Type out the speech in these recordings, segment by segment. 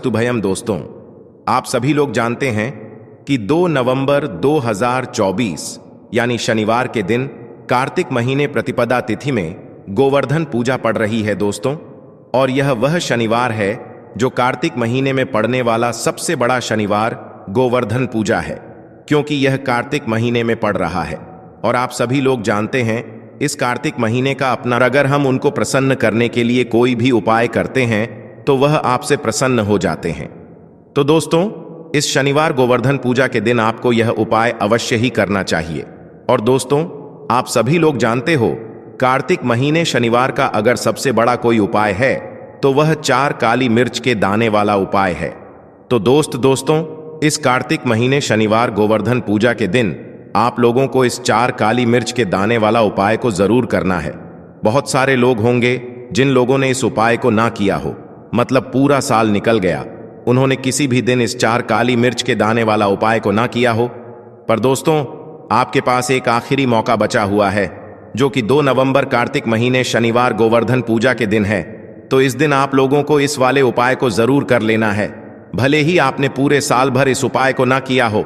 नमस्तुभयम दोस्तों, आप सभी लोग जानते हैं कि 2 नवंबर 2024 यानी शनिवार के दिन कार्तिक महीने प्रतिपदा तिथि में गोवर्धन पूजा पड़ रही है दोस्तों। और यह वह शनिवार है जो कार्तिक महीने में पड़ने वाला सबसे बड़ा शनिवार गोवर्धन पूजा है, क्योंकि यह कार्तिक महीने में पड़ रहा है। और आप सभी लोग जानते हैं इस कार्तिक महीने का अपना, अगर हम उनको प्रसन्न करने के लिए कोई भी उपाय करते हैं तो वह आपसे प्रसन्न हो जाते हैं। तो दोस्तों, इस शनिवार गोवर्धन पूजा के दिन आपको यह उपाय अवश्य ही करना चाहिए। और दोस्तों, आप सभी लोग जानते हो कार्तिक महीने शनिवार का अगर सबसे बड़ा कोई उपाय है तो वह 4 काली मिर्च के दाने वाला उपाय है। तो दोस्तों, इस कार्तिक महीने शनिवार गोवर्धन पूजा के दिन आप लोगों को इस 4 काली मिर्च के दाने वाला उपाय को जरूर करना है। बहुत सारे लोग होंगे जिन लोगों ने इस उपाय को ना किया हो, मतलब पूरा साल निकल गया, उन्होंने किसी भी दिन इस 4 काली मिर्च के दाने वाला उपाय को ना किया हो। पर दोस्तों, आपके पास एक आखिरी मौका बचा हुआ है, जो कि 2 नवंबर कार्तिक महीने शनिवार गोवर्धन पूजा के दिन है। तो इस दिन आप लोगों को इस वाले उपाय को जरूर कर लेना है। भले ही आपने पूरे साल भर इस उपाय को ना किया हो,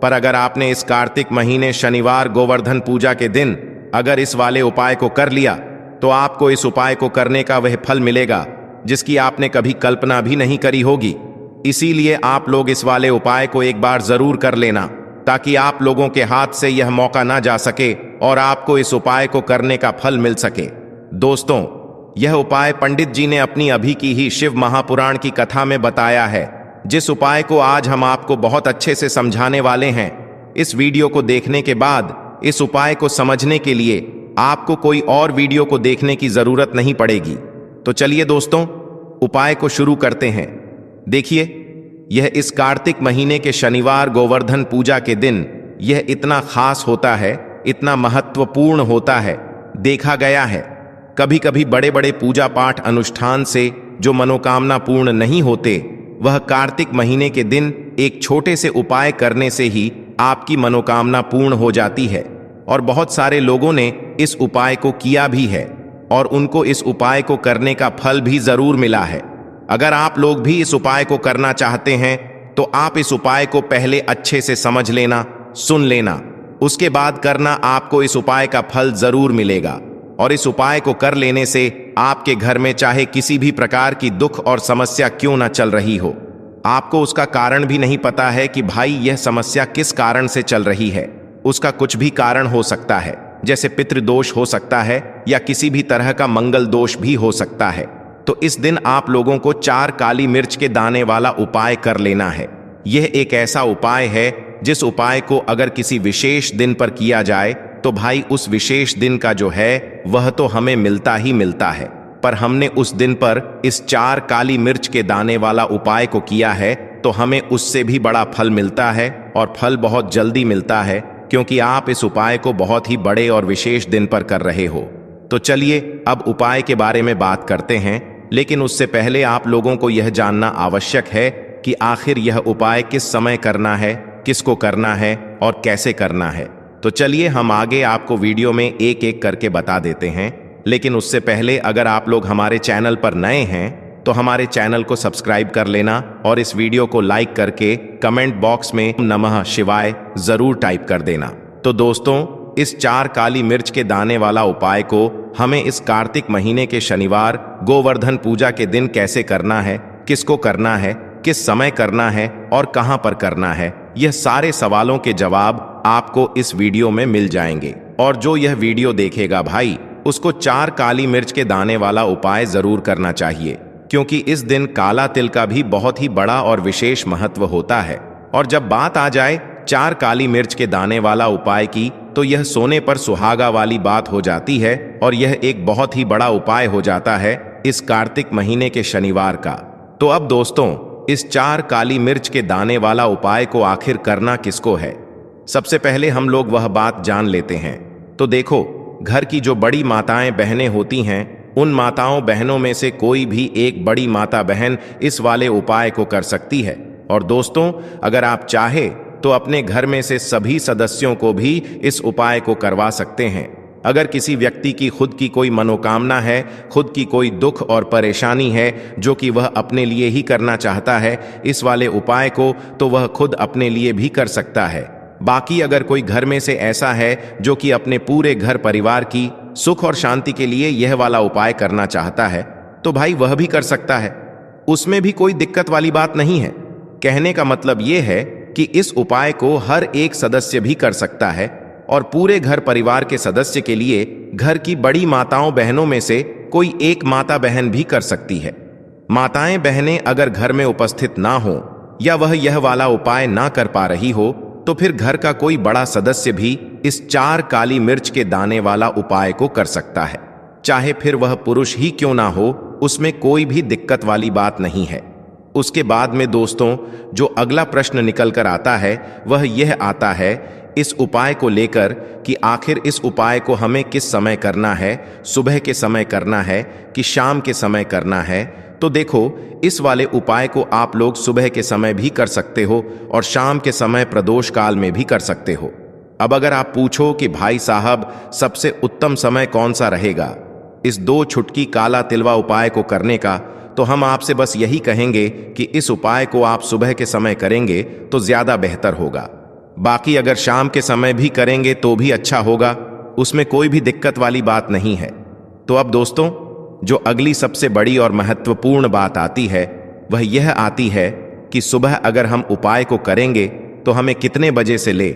पर अगर आपने इस कार्तिक महीने शनिवार गोवर्धन पूजा के दिन अगर इस वाले उपाय को कर लिया तो आपको इस उपाय को करने का वह फल मिलेगा जिसकी आपने कभी कल्पना भी नहीं करी होगी। इसीलिए आप लोग इस वाले उपाय को एक बार जरूर कर लेना, ताकि आप लोगों के हाथ से यह मौका ना जा सके और आपको इस उपाय को करने का फल मिल सके। दोस्तों, यह उपाय पंडित जी ने अपनी अभी की ही शिव महापुराण की कथा में बताया है, जिस उपाय को आज हम आपको बहुत अच्छे से समझाने वाले हैं। इस वीडियो को देखने के बाद इस उपाय को समझने के लिए आपको कोई और वीडियो को देखने की जरूरत नहीं पड़ेगी। तो चलिए दोस्तों, उपाय को शुरू करते हैं। देखिए, यह इस कार्तिक महीने के शनिवार गोवर्धन पूजा के दिन यह इतना खास होता है, इतना महत्वपूर्ण होता है। देखा गया है कभी कभी बड़े बड़े पूजा पाठ अनुष्ठान से जो मनोकामना पूर्ण नहीं होते, वह कार्तिक महीने के दिन एक छोटे से उपाय करने से ही आपकी मनोकामना पूर्ण हो जाती है। और बहुत सारे लोगों ने इस उपाय को किया भी है और उनको इस उपाय को करने का फल भी जरूर मिला है। अगर आप लोग भी इस उपाय को करना चाहते हैं तो आप इस उपाय को पहले अच्छे से समझ लेना, सुन लेना, उसके बाद करना। आपको इस उपाय का फल जरूर मिलेगा। और इस उपाय को कर लेने से आपके घर में चाहे किसी भी प्रकार की दुख और समस्या क्यों ना चल रही हो, आपको उसका कारण भी नहीं पता है कि भाई यह समस्या किस कारण से चल रही है। उसका कुछ भी कारण हो सकता है, जैसे पितृदोष हो सकता है या किसी भी तरह का मंगल दोष भी हो सकता है। तो इस दिन आप लोगों को 4 काली मिर्च के दाने वाला उपाय कर लेना है। यह एक ऐसा उपाय है जिस उपाय को अगर किसी विशेष दिन पर किया जाए तो भाई उस विशेष दिन का जो है वह तो हमें मिलता ही मिलता है। पर हमने उस दिन पर इस 4 काली मिर्च के दाने वाला उपाय को किया है तो हमें उससे भी बड़ा फल मिलता है, और फल बहुत जल्दी मिलता है, क्योंकि आप इस उपाय को बहुत ही बड़े और विशेष दिन पर कर रहे हो। तो चलिए अब उपाय के बारे में बात करते हैं, लेकिन उससे पहले आप लोगों को यह जानना आवश्यक है कि आखिर यह उपाय किस समय करना है, किसको करना है और कैसे करना है। तो चलिए हम आगे आपको वीडियो में एक एक करके बता देते हैं। लेकिन उससे पहले अगर आप लोग हमारे चैनल पर नए हैं तो हमारे चैनल को सब्सक्राइब कर लेना और इस वीडियो को लाइक करके कमेंट बॉक्स में नमः शिवाय जरूर टाइप कर देना। तो दोस्तों, इस 4 काली मिर्च के दाने वाला उपाय को हमें इस कार्तिक महीने के शनिवार गोवर्धन पूजा के दिन कैसे करना है, किसको करना है, किस समय करना है और कहां पर करना है, यह सारे सवालों के जवाब आपको इस वीडियो में मिल जाएंगे। और जो यह वीडियो देखेगा भाई, उसको 4 काली मिर्च के दाने वाला उपाय जरूर करना चाहिए, क्योंकि इस दिन काला तिल का भी बहुत ही बड़ा और विशेष महत्व होता है। और जब बात आ जाए 4 काली मिर्च के दाने वाला उपाय की, तो यह सोने पर सुहागा वाली बात हो जाती है और यह एक बहुत ही बड़ा उपाय हो जाता है इस कार्तिक महीने के शनिवार का। तो अब दोस्तों, इस 4 काली मिर्च के दाने वाला उपाय को आखिर करना किसको है, सबसे पहले हम लोग वह बात जान लेते हैं। तो देखो, घर की जो बड़ी माताएं बहनें होती हैं, उन माताओं बहनों में से कोई भी एक बड़ी माता बहन इस वाले उपाय को कर सकती है। और दोस्तों, अगर आप चाहे तो अपने घर में से सभी सदस्यों को भी इस उपाय को करवा सकते हैं। अगर किसी व्यक्ति की खुद की कोई मनोकामना है, खुद की कोई दुख और परेशानी है जो कि वह अपने लिए ही करना चाहता है इस वाले उपाय को, तो वह खुद अपने लिए भी कर सकता है। बाकी अगर कोई घर में से ऐसा है जो कि अपने पूरे घर परिवार की सुख और शांति के लिए यह वाला उपाय करना चाहता है, तो भाई वह भी कर सकता है, उसमें भी कोई दिक्कत वाली बात नहीं है। कहने का मतलब यह है कि इस उपाय को हर एक सदस्य भी कर सकता है और पूरे घर परिवार के सदस्य के लिए घर की बड़ी माताओं बहनों में से कोई एक माता बहन भी कर सकती है। माताएं बहनें अगर घर में उपस्थित ना हो या वह यह वाला उपाय ना कर पा रही हो, तो फिर घर का कोई बड़ा सदस्य भी इस 4 काली मिर्च के दाने वाला उपाय को कर सकता है। चाहे फिर वह पुरुष ही क्यों ना हो, उसमें कोई भी दिक्कत वाली बात नहीं है। उसके बाद में दोस्तों जो अगला प्रश्न निकल कर आता है वह यह आता है इस उपाय को लेकर कि आखिर इस उपाय को हमें किस समय करना है, सुबह के समय करना है कि शाम के समय करना है। तो देखो, इस वाले उपाय को आप लोग सुबह के समय भी कर सकते हो और शाम के समय प्रदोष काल में भी कर सकते हो। अब अगर आप पूछो कि भाई साहब सबसे उत्तम समय कौन सा रहेगा इस 2 छुटकी काला तिलवा उपाय को करने का, तो हम आपसे बस यही कहेंगे कि इस उपाय को आप सुबह के समय करेंगे तो ज्यादा बेहतर होगा। बाकी अगर शाम के समय भी करेंगे तो भी अच्छा होगा, उसमें कोई भी दिक्कत वाली बात नहीं है। तो अब दोस्तों जो अगली सबसे बड़ी और महत्वपूर्ण बात आती है वह यह आती है कि सुबह अगर हम उपाय को करेंगे तो हमें कितने बजे से ले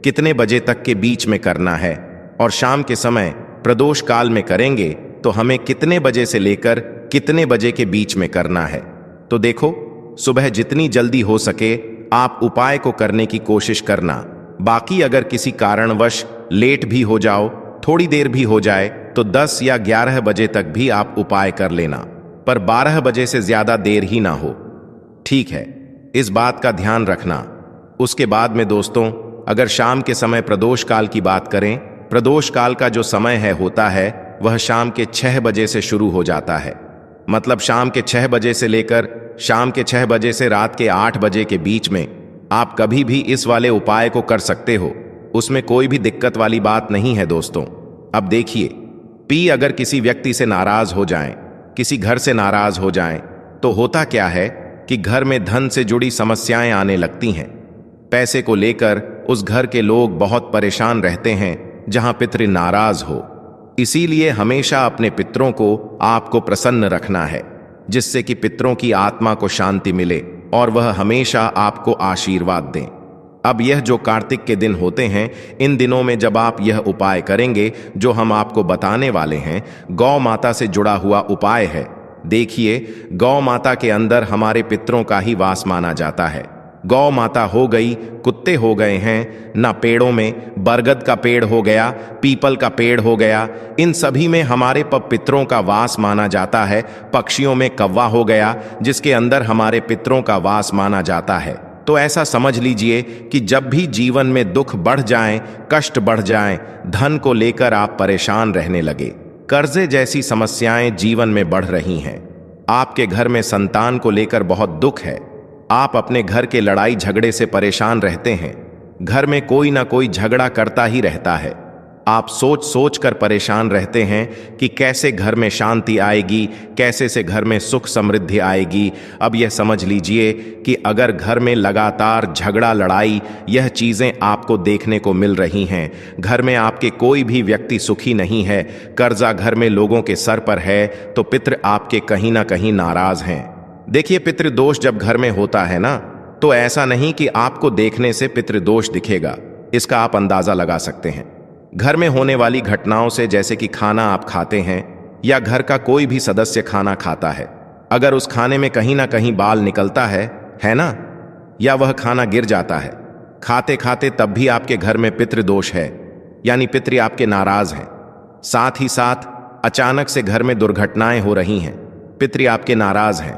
कितने बजे तक के बीच में करना है, और शाम के समय प्रदोष काल में करेंगे तो हमें कितने बजे से लेकर कितने बजे के बीच में करना है। तो देखो, सुबह जितनी जल्दी हो सके आप उपाय को करने की कोशिश करना। बाकी अगर किसी कारणवश लेट भी हो जाओ, थोड़ी देर भी हो जाए, तो 10 या 11 बजे तक भी आप उपाय कर लेना, पर 12 बजे से ज्यादा देर ही ना हो। ठीक है, इस बात का ध्यान रखना। उसके बाद में दोस्तों अगर शाम के समय प्रदोष काल की बात करें, प्रदोष काल का जो समय होता है वह शाम के 6 बजे से शुरू हो जाता है। मतलब शाम के 6 बजे से लेकर शाम के 6 बजे से रात के 8 बजे के बीच में आप कभी भी इस वाले उपाय को कर सकते हो, उसमें कोई भी दिक्कत वाली बात नहीं है दोस्तों। अब देखिए, पी अगर किसी व्यक्ति से नाराज हो जाएं, किसी घर से नाराज हो जाएं, तो होता क्या है कि घर में धन से जुड़ी समस्याएं आने लगती हैं। पैसे को लेकर उस घर के लोग बहुत परेशान रहते हैं जहां पितृ नाराज हो। इसीलिए हमेशा अपने पितरों को आपको प्रसन्न रखना है, जिससे कि पितरों की आत्मा को शांति मिले और वह हमेशा आपको आशीर्वाद दें। अब यह जो कार्तिक के दिन होते हैं, इन दिनों में जब आप यह उपाय करेंगे जो हम आपको बताने वाले हैं, गौ माता से जुड़ा हुआ उपाय है। देखिए, गौ माता के अंदर हमारे पितरों का ही वास माना जाता है। गौ माता हो गई, कुत्ते हो गए हैं ना, पेड़ों में बरगद का पेड़ हो गया, पीपल का पेड़ हो गया, इन सभी में हमारे पितरों का वास माना जाता है। पक्षियों में कौवा हो गया जिसके अंदर हमारे पितरों का वास माना जाता है। तो ऐसा समझ लीजिए कि जब भी जीवन में दुख बढ़ जाएं, कष्ट बढ़ जाएं, धन को लेकर आप परेशान रहने लगे, कर्जे जैसी समस्याएं जीवन में बढ़ रही हैं, आपके घर में संतान को लेकर बहुत दुख है, आप अपने घर के लड़ाई झगड़े से परेशान रहते हैं, घर में कोई ना कोई झगड़ा करता ही रहता है, आप सोच सोच कर परेशान रहते हैं कि कैसे घर में शांति आएगी, कैसे से घर में सुख समृद्धि आएगी। अब यह समझ लीजिए कि अगर घर में लगातार झगड़ा लड़ाई यह चीजें आपको देखने को मिल रही हैं, घर में आपके कोई भी व्यक्ति सुखी नहीं है, कर्जा घर में लोगों के सर पर है, तो पितृ आपके कहीं ना कहीं नाराज हैं। देखिए, पितृदोष जब घर में होता है ना, तो ऐसा नहीं कि आपको देखने से पितृदोष दिखेगा, इसका आप अंदाजा लगा सकते हैं। घर में होने वाली घटनाओं से, जैसे कि खाना आप खाते हैं या घर का कोई भी सदस्य खाना खाता है, अगर उस खाने में कहीं ना कहीं बाल निकलता है ना, या वह खाना गिर जाता है खाते खाते, तब भी आपके घर में पितृदोष है, यानी पितृ आपके नाराज हैं। साथ ही साथ अचानक से घर में दुर्घटनाएं हो रही हैं, पितृ आपके नाराज हैं।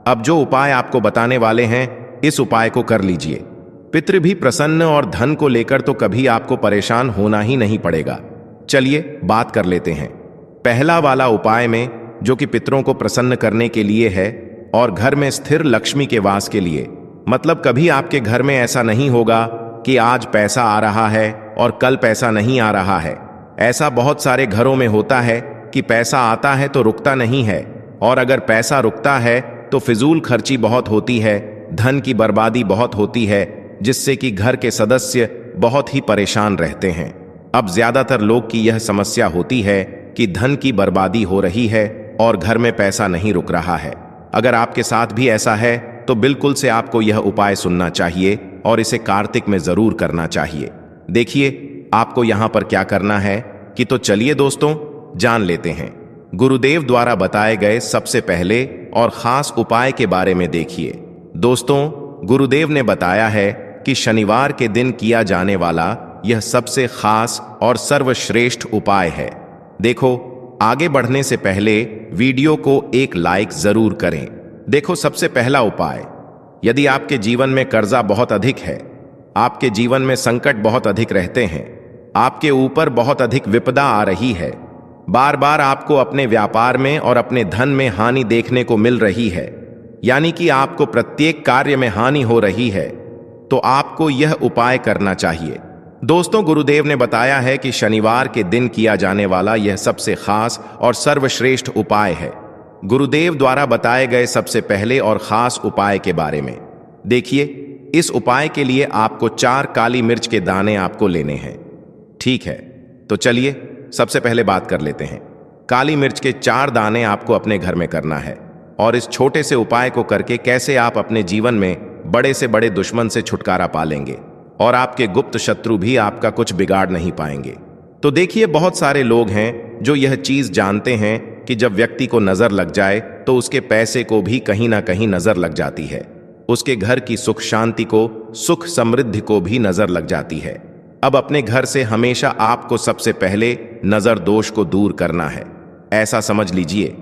अब जो उपाय आपको बताने वाले हैं, इस उपाय को कर लीजिए, पितृ भी प्रसन्न और धन को लेकर तो कभी आपको परेशान होना ही नहीं पड़ेगा। चलिए बात कर लेते हैं पहला वाला उपाय में, जो कि पितरों को प्रसन्न करने के लिए है और घर में स्थिर लक्ष्मी के वास के लिए। मतलब कभी आपके घर में ऐसा नहीं होगा कि आज पैसा आ रहा है और कल पैसा नहीं आ रहा है। ऐसा बहुत सारे घरों में होता है कि पैसा आता है तो रुकता नहीं है, और अगर पैसा रुकता है तो फिजूल खर्ची बहुत होती है, धन की बर्बादी बहुत होती है, जिससे कि घर के सदस्य बहुत ही परेशान रहते हैं। अब ज्यादातर लोग की यह समस्या होती है कि धन की बर्बादी हो रही है और घर में पैसा नहीं रुक रहा है। अगर आपके साथ भी ऐसा है तो बिल्कुल से आपको यह उपाय सुनना चाहिए और इसे कार्तिक में जरूर करना चाहिए। देखिए आपको यहां पर क्या करना है कि तो चलिए दोस्तों जान लेते हैं गुरुदेव द्वारा बताए गए सबसे पहले और खास उपाय के बारे में। देखिए दोस्तों, गुरुदेव ने बताया है कि शनिवार के दिन किया जाने वाला यह सबसे खास और सर्वश्रेष्ठ उपाय है। देखो, आगे बढ़ने से पहले वीडियो को एक लाइक जरूर करें। देखो, सबसे पहला उपाय, यदि आपके जीवन में कर्जा बहुत अधिक है, आपके जीवन में संकट बहुत अधिक रहते हैं, आपके ऊपर बहुत अधिक विपदा आ रही है, बार बार आपको अपने व्यापार में और अपने धन में हानि देखने को मिल रही है, यानी कि आपको प्रत्येक कार्य में हानि हो रही है, तो आपको यह उपाय करना चाहिए। दोस्तों, गुरुदेव ने बताया है कि शनिवार के दिन किया जाने वाला यह सबसे खास और सर्वश्रेष्ठ उपाय है। गुरुदेव द्वारा बताए गए सबसे पहले और खास उपाय के बारे में देखिए। इस उपाय के लिए आपको 4 काली मिर्च के दाने आपको लेने हैं। ठीक है, तो चलिए सबसे पहले बात कर लेते हैं। काली मिर्च के 4 दाने आपको अपने घर में करना है, और इस छोटे से उपाय को करके कैसे आप अपने जीवन में बड़े से बड़े दुश्मन से छुटकारा पा लेंगे और आपके गुप्त शत्रु भी आपका कुछ बिगाड़ नहीं पाएंगे। तो देखिए, बहुत सारे लोग हैं जो यह चीज जानते हैं कि जब व्यक्ति को नजर लग जाए तो उसके पैसे को भी कहीं ना कहीं नजर लग जाती है, उसके घर की सुख शांति को, सुख समृद्धि को भी नजर लग जाती है। अब अपने घर से हमेशा आपको सबसे पहले नजर दोष को दूर करना है। ऐसा समझ लीजिए,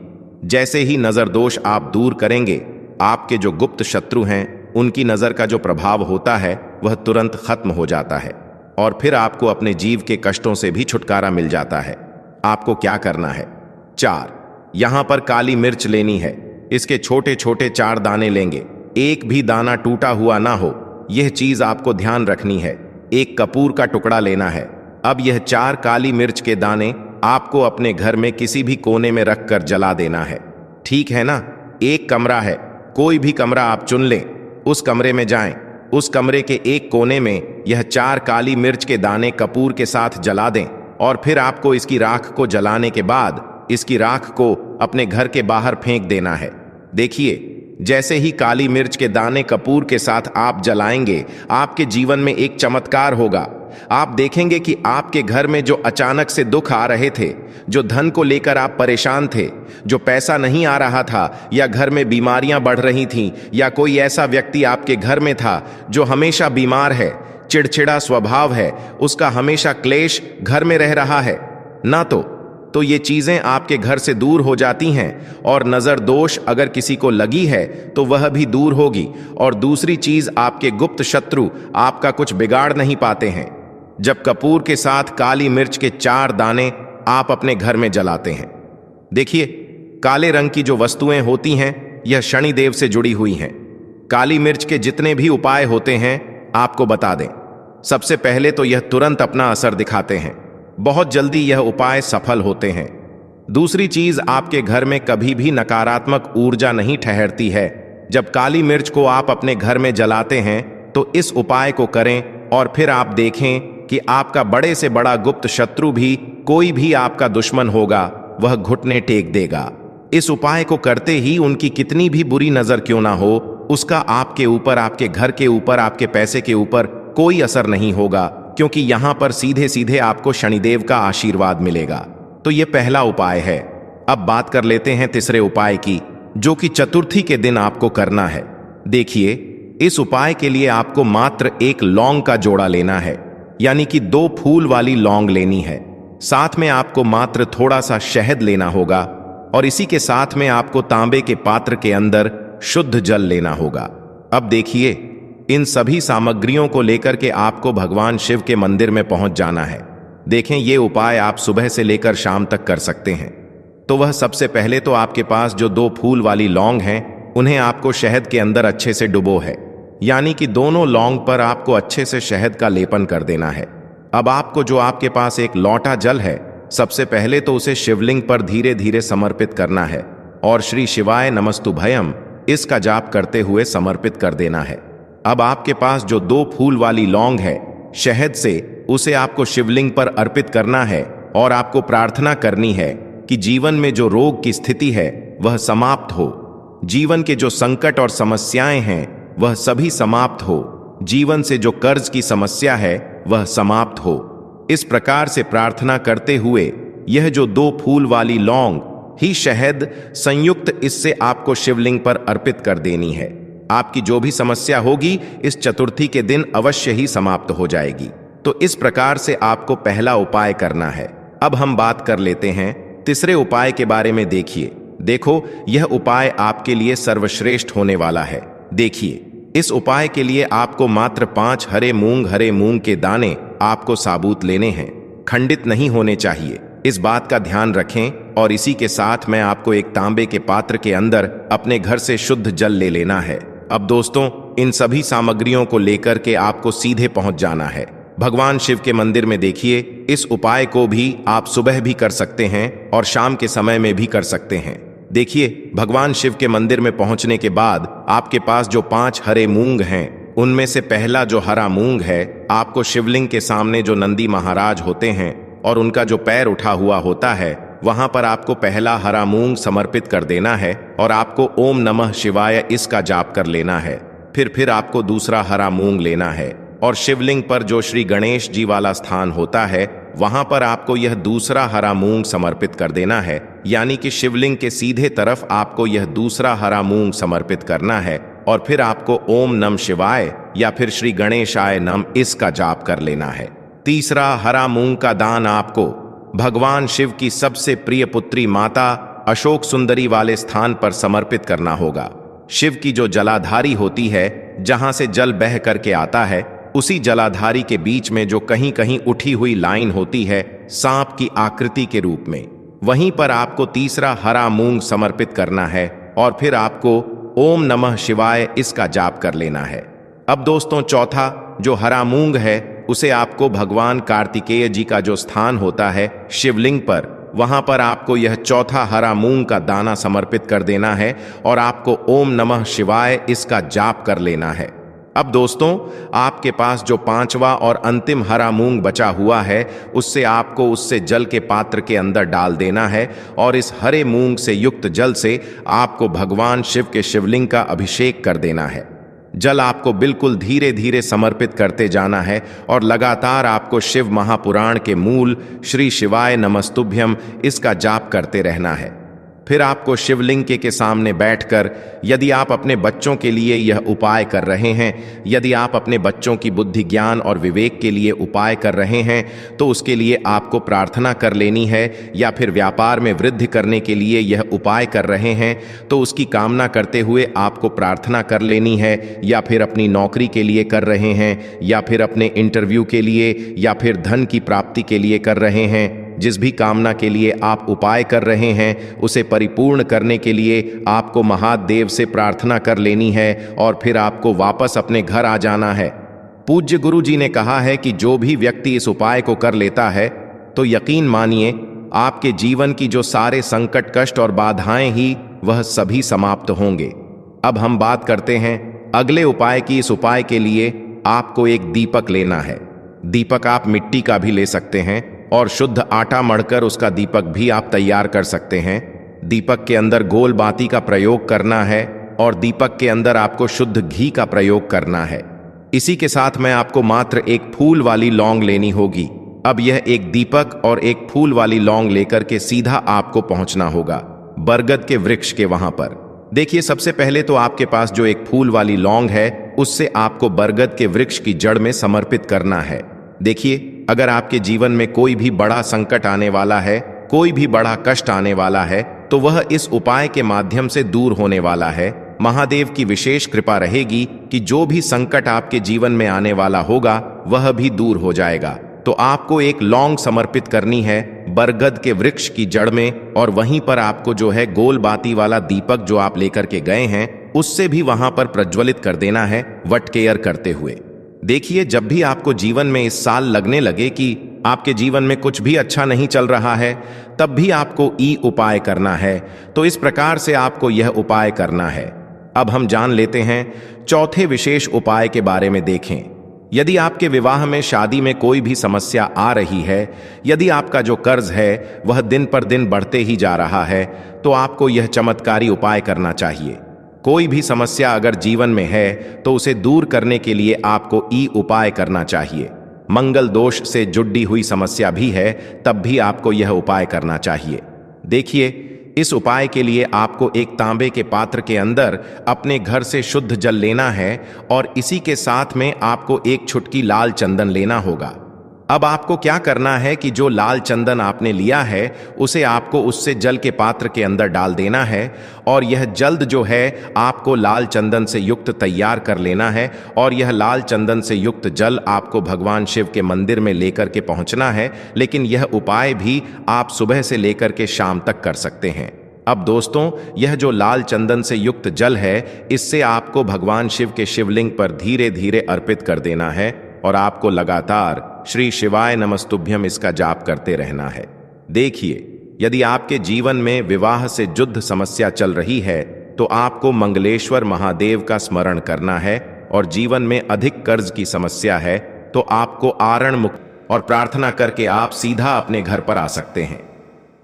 जैसे ही नजर दोष आप दूर करेंगे, आपके जो गुप्त शत्रु हैं उनकी नजर का जो प्रभाव होता है वह तुरंत खत्म हो जाता है, और फिर आपको अपने जीव के कष्टों से भी छुटकारा मिल जाता है। आपको क्या करना है? 4 यहां पर काली मिर्च लेनी है। इसके छोटे छोटे 4 दाने लेंगे, एक भी दाना टूटा हुआ ना हो, यह चीज आपको ध्यान रखनी है। एक कपूर का टुकड़ा लेना है। अब यह 4 काली मिर्च के दाने आपको अपने घर में किसी भी कोने में रखकर जला देना है। ठीक है ना? एक कमरा है, कोई भी कमरा आप चुन लें, उस कमरे में जाएं। उस कमरे के एक कोने में यह 4 काली मिर्च के दाने कपूर के साथ जला दें, और फिर आपको इसकी राख को जलाने के बाद इसकी राख को अपने घर के बाहर फेंक देना है। देखिए, जैसे ही काली मिर्च के दाने कपूर के साथ आप जलाएंगे, आपके जीवन में एक चमत्कार होगा। आप देखेंगे कि आपके घर में जो अचानक से दुख आ रहे थे, जो धन को लेकर आप परेशान थे, जो पैसा नहीं आ रहा था, या घर में बीमारियां बढ़ रही थीं, या कोई ऐसा व्यक्ति आपके घर में था जो हमेशा बीमार है, चिड़चिड़ा स्वभाव है, उसका हमेशा क्लेश घर में रह रहा है ना, तो ये चीजें आपके घर से दूर हो जाती हैं। और नजर दोष अगर किसी को लगी है तो वह भी दूर होगी। और दूसरी चीज, आपके गुप्त शत्रु आपका कुछ बिगाड़ नहीं पाते हैं जब कपूर के साथ काली मिर्च के 4 दाने आप अपने घर में जलाते हैं। देखिए, काले रंग की जो वस्तुएं होती हैं यह शनिदेव से जुड़ी हुई हैं। काली मिर्च के जितने भी उपाय होते हैं आपको बता दें, सबसे पहले तो यह तुरंत अपना असर दिखाते हैं, बहुत जल्दी यह उपाय सफल होते हैं। दूसरी चीज, आपके घर में कभी भी नकारात्मक ऊर्जा नहीं ठहरती है। जब काली मिर्च को आप अपने घर में जलाते हैं तो इस उपाय को करें, और फिर आप देखें कि आपका बड़े से बड़ा गुप्त शत्रु भी, कोई भी आपका दुश्मन होगा, वह घुटने टेक देगा। इस उपाय को करते ही उनकी कितनी भी बुरी नजर क्यों ना हो, उसका आपके ऊपर, आपके घर के ऊपर, आपके पैसे के ऊपर कोई असर नहीं होगा, क्योंकि यहां पर सीधे सीधे आपको शनिदेव का आशीर्वाद मिलेगा। तो यह पहला उपाय है। अब बात कर लेते हैं तीसरे उपाय की, जो कि चतुर्थी के दिन आपको करना है। देखिए, इस उपाय के लिए आपको मात्र 1 लौंग का जोड़ा लेना है, यानी कि 2 फूल वाली लौंग लेनी है। साथ में आपको मात्र थोड़ा सा शहद लेना होगा, और इसी के साथ में आपको तांबे के पात्र के अंदर शुद्ध जल लेना होगा। अब देखिए, इन सभी सामग्रियों को लेकर के आपको भगवान शिव के मंदिर में पहुंच जाना है। देखें, ये उपाय आप सुबह से लेकर शाम तक कर सकते हैं। तो वह सबसे पहले तो आपके पास जो 2 फूल वाली लौंग हैं, उन्हें आपको शहद के अंदर अच्छे से डुबो है, यानी कि दोनों लौंग पर आपको अच्छे से शहद का लेपन कर देना है। अब आपको जो आपके पास एक लौटा जल है, सबसे पहले तो उसे शिवलिंग पर धीरे धीरे समर्पित करना है और श्री शिवाय नमस्तुभयम इसका जाप करते हुए समर्पित कर देना है। अब आपके पास जो 2 फूल वाली लौंग है शहद से, उसे आपको शिवलिंग पर अर्पित करना है और आपको प्रार्थना करनी है कि जीवन में जो रोग की स्थिति है वह समाप्त हो, जीवन के जो संकट और समस्याएं हैं वह सभी समाप्त हो, जीवन से जो कर्ज की समस्या है वह समाप्त हो। इस प्रकार से प्रार्थना करते हुए यह जो 2 फूल वाली लौंग ही शहद संयुक्त इससे आपको शिवलिंग पर अर्पित कर देनी है। आपकी जो भी समस्या होगी इस चतुर्थी के दिन अवश्य ही समाप्त हो जाएगी। तो इस प्रकार से आपको पहला उपाय करना है। अब हम बात कर लेते हैं तीसरे उपाय के बारे में। देखो यह उपाय आपके लिए सर्वश्रेष्ठ होने वाला है। देखिए, इस उपाय के लिए आपको मात्र 5 हरे मूंग के दाने आपको साबुत लेने हैं, खंडित नहीं होने चाहिए। इस बात का ध्यान रखें। और इसी के साथ मैं आपको एक तांबे के पात्र के अंदर अपने घर से शुद्ध जल ले लेना है। अब दोस्तों, इन सभी सामग्रियों को लेकर के आपको सीधे पहुंच जाना है भगवान शिव के मंदिर में। देखिए, इस उपाय को भी आप सुबह भी कर सकते हैं और शाम के समय में भी कर सकते हैं। देखिए, भगवान शिव के मंदिर में पहुंचने के बाद आपके पास जो 5 हरे मूंग हैं, उनमें से पहला जो हरा मूंग है, आपको शिवलिंग के सामने जो नंदी महाराज होते हैं और उनका जो पैर उठा हुआ होता है, वहां पर आपको पहला हरा मूंग समर्पित कर देना है और आपको ओम नमः शिवाय इसका जाप कर लेना है। फिर आपको दूसरा हरा मूंग लेना है और शिवलिंग पर जो श्री गणेश जी वाला स्थान होता है, वहां पर आपको यह दूसरा हरा मूंग समर्पित कर देना है। यानी कि शिवलिंग के सीधे तरफ आपको यह दूसरा हरा मूंग समर्पित करना है और फिर आपको ओम नमः शिवाय या फिर श्री गणेशाय नमः इसका जाप कर लेना है। तीसरा हरा मूंग का दान आपको भगवान शिव की सबसे प्रिय पुत्री माता अशोक सुंदरी वाले स्थान पर समर्पित करना होगा। शिव की जो जलाधारी होती है, जहां से जल बह करके आता है, उसी जलाधारी के बीच में जो कहीं कहीं उठी हुई लाइन होती है सांप की आकृति के रूप में, वहीं पर आपको तीसरा हरा मूंग समर्पित करना है और फिर आपको ओम नमः शिवाय इसका जाप कर लेना है। अब दोस्तों, चौथा जो हरा मूंग है उसे आपको भगवान कार्तिकेय जी का जो स्थान होता है शिवलिंग पर, वहां पर आपको यह चौथा हरा मूंग का दाना समर्पित कर देना है और आपको ओम नमः शिवाय इसका जाप कर लेना है। अब दोस्तों, आपके पास जो 5वां और अंतिम हरा मूंग बचा हुआ है, उससे जल के पात्र के अंदर डाल देना है और इस हरे मूंग से युक्त जल से आपको भगवान शिव के शिवलिंग का अभिषेक कर देना है। जल आपको बिल्कुल धीरे धीरे समर्पित करते जाना है और लगातार आपको शिव महापुराण के मूल श्री शिवाय नमस्तुभ्यम इसका जाप करते रहना है। फिर आपको शिवलिंग के सामने बैठकर, यदि आप अपने बच्चों के लिए यह उपाय कर रहे हैं, यदि आप अपने बच्चों की बुद्धि ज्ञान और विवेक के लिए उपाय कर रहे हैं, तो उसके लिए आपको प्रार्थना कर लेनी है। या फिर व्यापार में वृद्धि करने के लिए यह उपाय कर रहे हैं तो उसकी कामना करते हुए आपको प्रार्थना कर लेनी है। या फिर अपनी नौकरी के लिए कर रहे हैं, या फिर अपने इंटरव्यू के लिए, या फिर धन की प्राप्ति के लिए कर रहे हैं, जिस भी कामना के लिए आप उपाय कर रहे हैं उसे परिपूर्ण करने के लिए आपको महादेव से प्रार्थना कर लेनी है और फिर आपको वापस अपने घर आ जाना है। पूज्य गुरु जी ने कहा है कि जो भी व्यक्ति इस उपाय को कर लेता है तो यकीन मानिए आपके जीवन की जो सारे संकट, कष्ट और बाधाएं ही वह सभी समाप्त होंगे। अब हम बात करते हैं अगले उपाय की। इस उपाय के लिए आपको एक दीपक लेना है। दीपक आप मिट्टी का भी ले सकते हैं और शुद्ध आटा मढ़कर उसका दीपक भी आप तैयार कर सकते हैं। दीपक के अंदर गोल बाती का प्रयोग करना है और दीपक के अंदर आपको शुद्ध घी का प्रयोग करना है। इसी के साथ में आपको मात्र एक फूल वाली लौंग लेनी होगी। अब यह एक दीपक और एक फूल वाली लौंग लेकर के सीधा आपको पहुंचना होगा बरगद के वृक्ष के वहां पर। देखिए, सबसे पहले तो आपके पास जो एक फूल वाली लौंग है उससे आपको बरगद के वृक्ष की जड़ में समर्पित करना है। देखिए, अगर आपके जीवन में कोई भी बड़ा संकट आने वाला है, कोई भी बड़ा कष्ट आने वाला है, तो वह इस उपाय के माध्यम से दूर होने वाला है। महादेव की विशेष कृपा रहेगी कि जो भी संकट आपके जीवन में आने वाला होगा वह भी दूर हो जाएगा। तो आपको एक लौंग समर्पित करनी है बरगद के वृक्ष की जड़ में और वहीं पर आपको जो है गोल बाती वाला दीपक जो आप लेकर के गए हैं उससे भी वहां पर प्रज्वलित कर देना है वट केयर करते हुए। देखिए, जब भी आपको जीवन में इस साल लगने लगे कि आपके जीवन में कुछ भी अच्छा नहीं चल रहा है, तब भी आपको ई उपाय करना है। तो इस प्रकार से आपको यह उपाय करना है। अब हम जान लेते हैं चौथे विशेष उपाय के बारे में। देखें, यदि आपके विवाह में, शादी में कोई भी समस्या आ रही है, यदि आपका जो कर्ज है वह दिन पर दिन बढ़ते ही जा रहा है, तो आपको यह चमत्कारी उपाय करना चाहिए। कोई भी समस्या अगर जीवन में है तो उसे दूर करने के लिए आपको ई उपाय करना चाहिए। मंगल दोष से जुड़ी हुई समस्या भी है, तब भी आपको यह उपाय करना चाहिए। देखिए, इस उपाय के लिए आपको एक तांबे के पात्र के अंदर अपने घर से शुद्ध जल लेना है और इसी के साथ में आपको एक चुटकी लाल चंदन लेना होगा। अब आपको क्या करना है कि जो लाल चंदन आपने लिया है उसे आपको उससे जल के पात्र के अंदर डाल देना है और यह जल्द जो है आपको लाल चंदन से युक्त तैयार कर लेना है और यह लाल चंदन से युक्त जल आपको भगवान शिव के मंदिर में लेकर के पहुंचना है। लेकिन यह उपाय भी आप सुबह से लेकर के शाम तक कर सकते हैं। अब दोस्तों, यह जो लाल चंदन से युक्त जल है, इससे आपको भगवान शिव के शिवलिंग पर धीरे धीरे अर्पित कर देना है और आपको लगातार श्री शिवाय नमस्तुभ्यम इसका जाप करते रहना है। देखिए, यदि आपके जीवन में विवाह से जुद्ध समस्या चल रही है तो आपको मंगलेश्वर महादेव का स्मरण करना है और जीवन में अधिक कर्ज की समस्या है तो आपको आरण मुक्त और प्रार्थना करके आप सीधा अपने घर पर आ सकते हैं।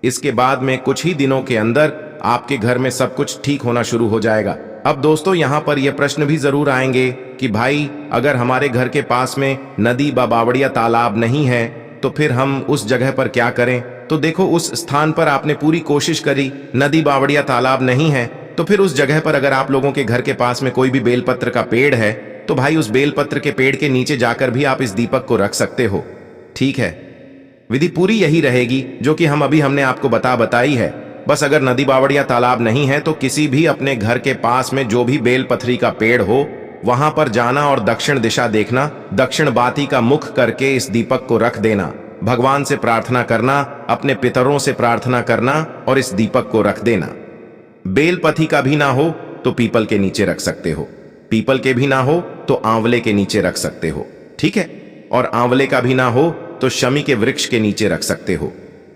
इसके बाद में कुछ ही दिनों के अंदर आपके घर में सब कुछ ठीक होना शुरू हो जाएगा। अब दोस्तों, यहाँ पर यह प्रश्न भी जरूर आएंगे कि भाई, अगर हमारे घर के पास में नदी बावड़िया तालाब नहीं है तो फिर हम उस जगह पर क्या करें? तो देखो, उस स्थान पर आपने पूरी कोशिश करी, नदी बावड़िया तालाब नहीं है, तो फिर उस जगह पर अगर आप लोगों के घर के पास में कोई भी बेलपत्र का पेड़ है तो भाई उस बेलपत्र के पेड़ के नीचे जाकर भी आप इस दीपक को रख सकते हो। ठीक है, विधि पूरी यही रहेगी जो कि हमने आपको बताई है। बस अगर नदी बावड़िया तालाब नहीं है तो किसी भी अपने घर के पास में जो भी बेल पथरी का पेड़ हो वहां पर जाना और दक्षिण दिशा देखना, दक्षिण बाती का मुख करके इस दीपक को रख देना, भगवान से प्रार्थना करना, अपने पितरों से प्रार्थना करना और इस दीपक को रख देना। बेलपथी का भी ना हो तो पीपल के नीचे रख सकते हो, पीपल के भी ना हो तो आंवले के नीचे रख सकते हो। ठीक है, और आंवले का भी ना हो तो शमी के वृक्ष के नीचे रख सकते हो।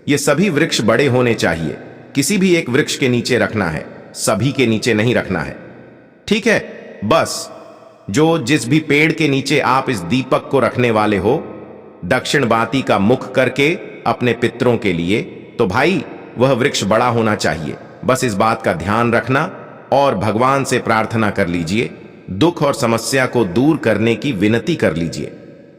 ये सभी वृक्ष बड़े होने चाहिए, किसी भी एक वृक्ष के नीचे रखना है, सभी के नीचे नहीं रखना है। ठीक है, बस जिस भी पेड़ के नीचे आप इस दीपक को रखने वाले हो, दक्षिण बाती का मुख करके अपने पितरों के लिए, तो भाई वह वृक्ष बड़ा होना चाहिए। बस इस बात का ध्यान रखना और भगवान से प्रार्थना कर लीजिए, दुख और समस्या को दूर करने की विनती कर लीजिए।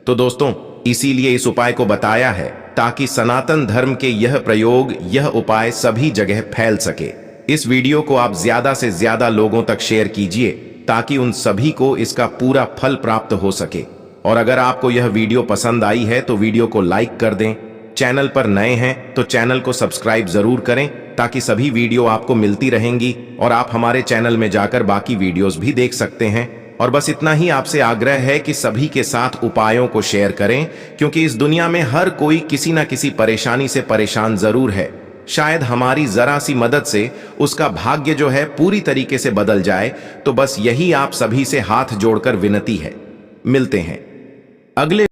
तो दोस्तों, इसीलिए इस उपाय को बताया है ताकि सनातन धर्म के यह प्रयोग, यह उपाय सभी जगह फैल सके। इस वीडियो को आप ज्यादा से ज्यादा लोगों तक शेयर कीजिए ताकि उन सभी को इसका पूरा फल प्राप्त हो सके। और अगर आपको यह वीडियो पसंद आई है तो वीडियो को लाइक कर दें। चैनल पर नए हैं तो चैनल को सब्सक्राइब जरूर करें ताकि सभी वीडियो आपको मिलती रहेंगी और आप हमारे चैनल में जाकर बाकी वीडियोस भी देख सकते हैं। और बस इतना ही आपसे आग्रह है कि सभी के साथ उपायों को शेयर करें, क्योंकि इस दुनिया में हर कोई किसी ना किसी परेशानी से परेशान जरूर है। शायद हमारी जरा सी मदद से उसका भाग्य जो है पूरी तरीके से बदल जाए। तो बस यही आप सभी से हाथ जोड़कर विनती है। मिलते हैं अगले